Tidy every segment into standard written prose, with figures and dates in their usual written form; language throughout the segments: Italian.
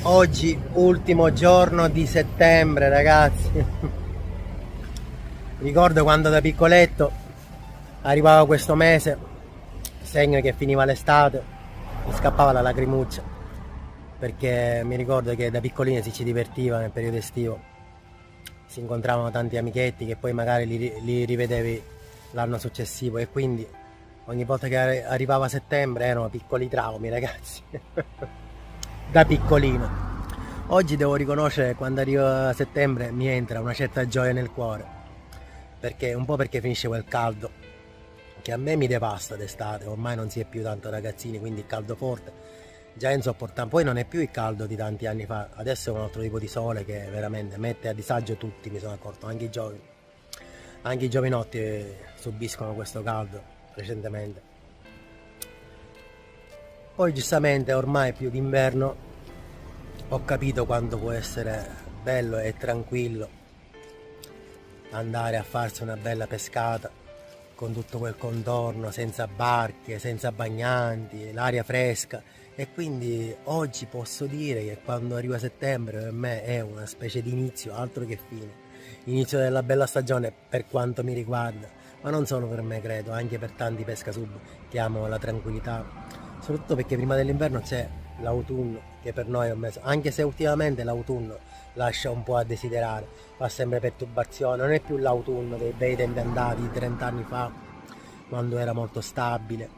Oggi ultimo giorno di settembre, ragazzi. Ricordo quando da piccoletto arrivava questo mese, segno che finiva l'estate, mi scappava la lacrimuccia, perché mi ricordo che da piccolini si ci divertiva nel periodo estivo, si incontravano tanti amichetti che poi magari li rivedevi l'anno successivo, e quindi ogni volta che arrivava settembre erano piccoli traumi, ragazzi. Da piccolino. Oggi devo riconoscere che quando arriva settembre mi entra una certa gioia nel cuore, perché un po' perché finisce quel caldo che a me mi devasta d'estate, ormai non si è più tanto ragazzini, quindi il caldo forte già è insopportabile. Poi non è più il caldo di tanti anni fa, adesso è un altro tipo di sole che veramente mette a disagio tutti, mi sono accorto, anche i giovani. Anche i giovinotti subiscono questo caldo recentemente. Poi giustamente ormai più d'inverno ho capito quanto può essere bello e tranquillo andare a farsi una bella pescata con tutto quel contorno, senza barche, senza bagnanti, l'aria fresca. E quindi oggi posso dire che quando arriva settembre per me è una specie di inizio, altro che fine. Inizio della bella stagione per quanto mi riguarda, ma non solo per me, credo, anche per tanti Pesca Sub che amano la tranquillità, soprattutto perché prima dell'inverno c'è l'autunno, che per noi è un mese, anche se ultimamente l'autunno lascia un po' a desiderare, fa sempre perturbazione, non è più l'autunno dei bei tempi andati 30 anni fa, quando era molto stabile,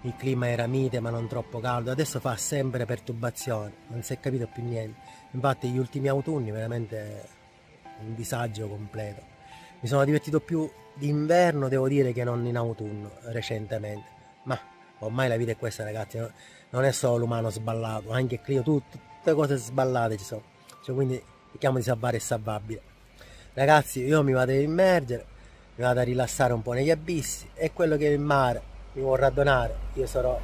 il clima era mite ma non troppo caldo. Adesso fa sempre perturbazione, non si è capito più niente. Infatti gli ultimi autunni veramente un disagio completo. Mi sono divertito più d'inverno, devo dire, che non in autunno recentemente, ma ormai la vita è questa, ragazzi, non è solo l'umano sballato, anche il clima, tutte cose sballate ci sono, cioè, quindi cerchiamo di salvare il salvabile. Ragazzi, io mi vado a immergere, mi vado a rilassare un po' negli abissi, e quello che il mare mi vorrà donare io sarò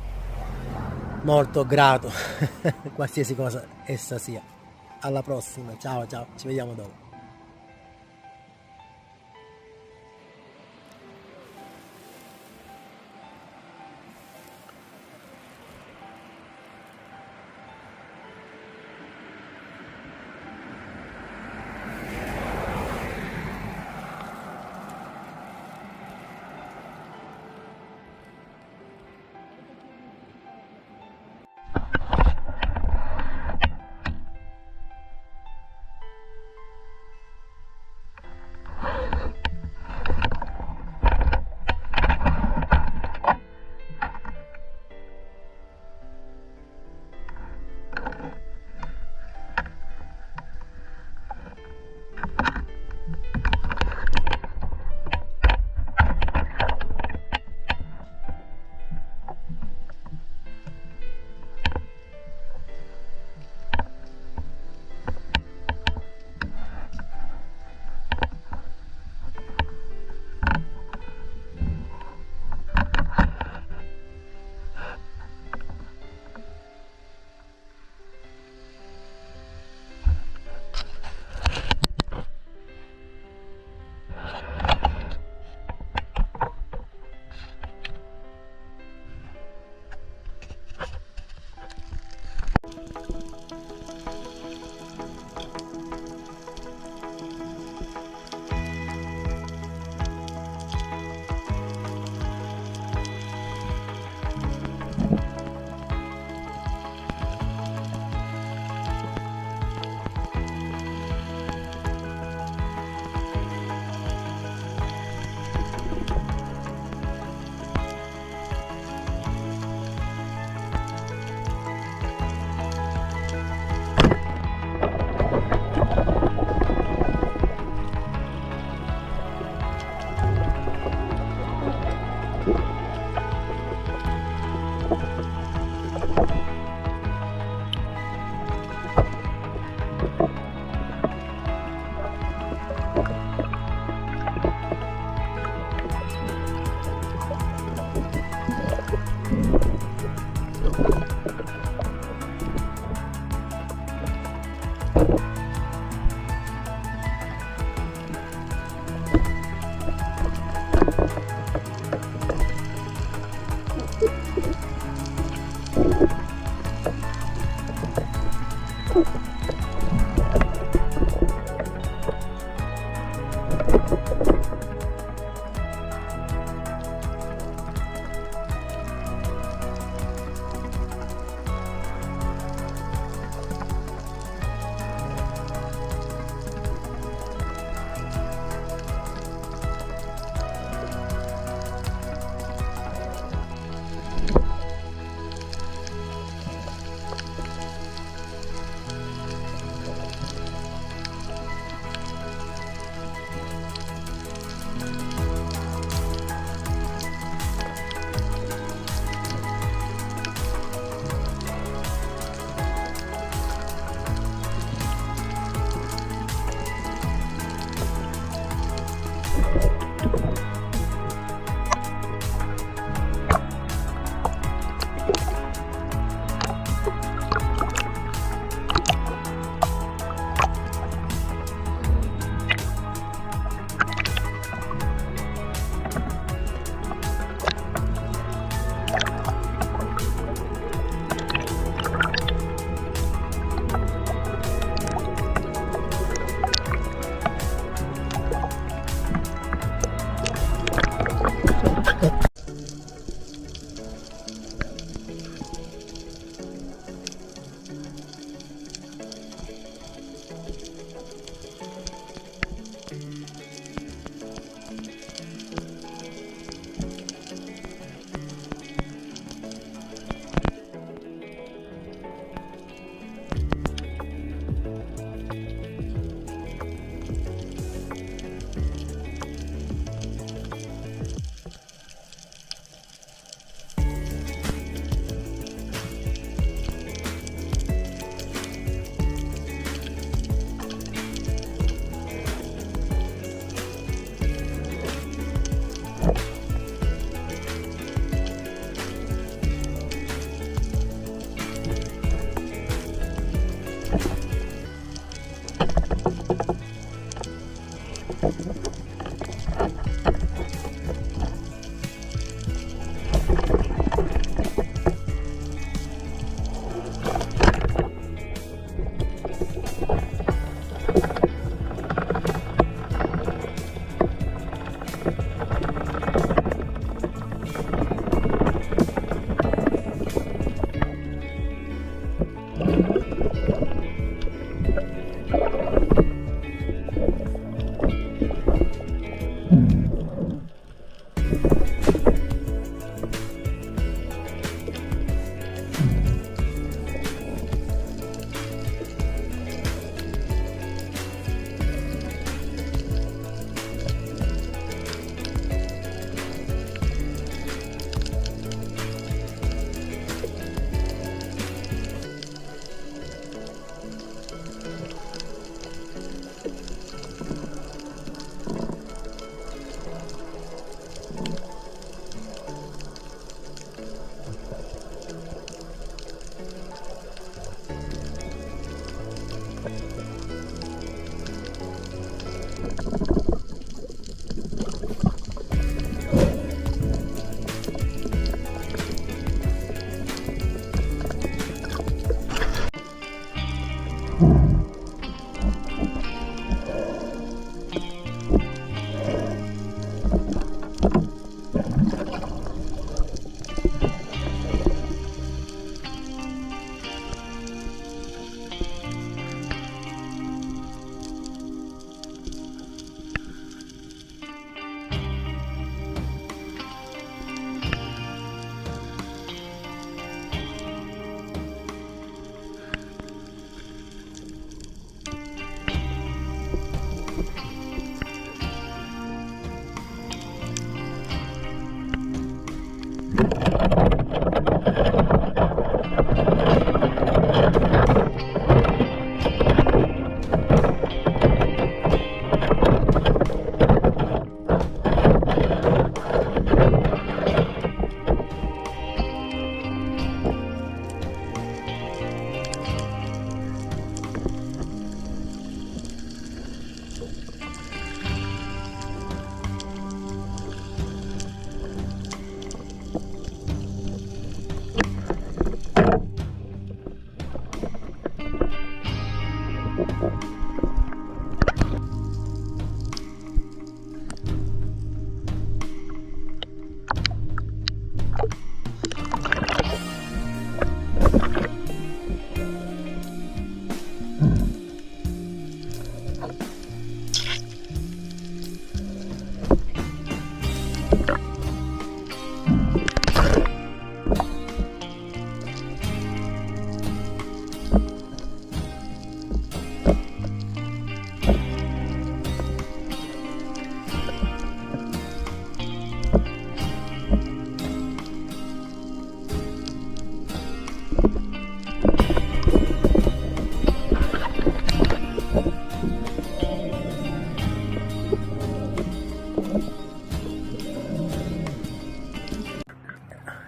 molto grato, qualsiasi cosa essa sia. Alla prossima, ciao ciao, ci vediamo dopo.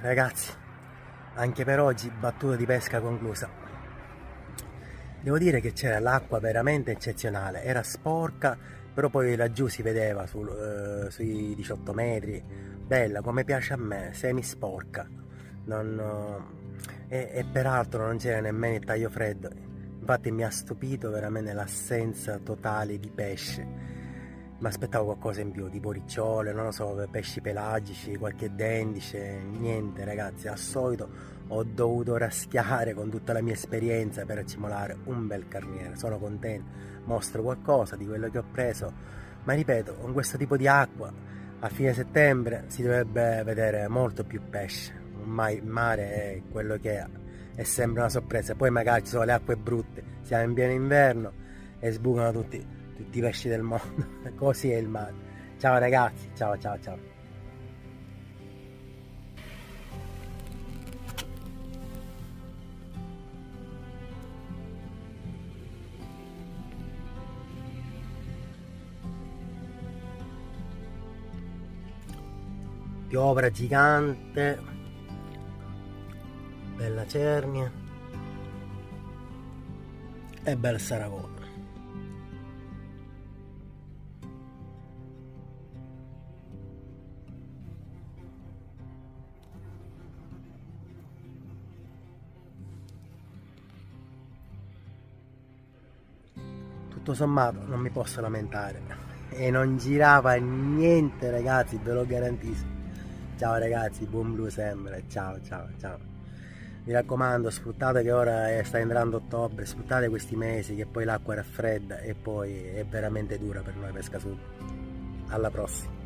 ragazzi, anche per oggi battuta di pesca conclusa. Devo dire che c'era l'acqua veramente eccezionale, era sporca, però poi laggiù si vedeva sui 18 metri, bella come piace a me, semi sporca. E peraltro non c'era nemmeno il taglio freddo, infatti mi ha stupito veramente l'assenza totale di pesce. Mi aspettavo qualcosa in più, tipo ricciole, non lo so, pesci pelagici, qualche dendice, niente ragazzi, al solito ho dovuto raschiare con tutta la mia esperienza per accumulare un bel carniere. Sono contento, mostro qualcosa di quello che ho preso, ma ripeto, con questo tipo di acqua a fine settembre si dovrebbe vedere molto più pesce. Ormai il mare è quello che è sempre una sorpresa, poi magari ci sono le acque brutte, siamo in pieno inverno e sbucano tutti i pesci del mondo. Così è il mare. Ciao ragazzi, ciao ciao ciao. Piovra gigante, bella cernia e bel saragone. Tutto sommato non mi posso lamentare e non girava niente ragazzi, ve lo garantisco. Ciao ragazzi, buon blu sempre, ciao ciao ciao. Mi raccomando, sfruttate che ora sta entrando ottobre, sfruttate questi mesi che poi l'acqua raffredda e poi è veramente dura per noi Pesca Sub. Alla prossima.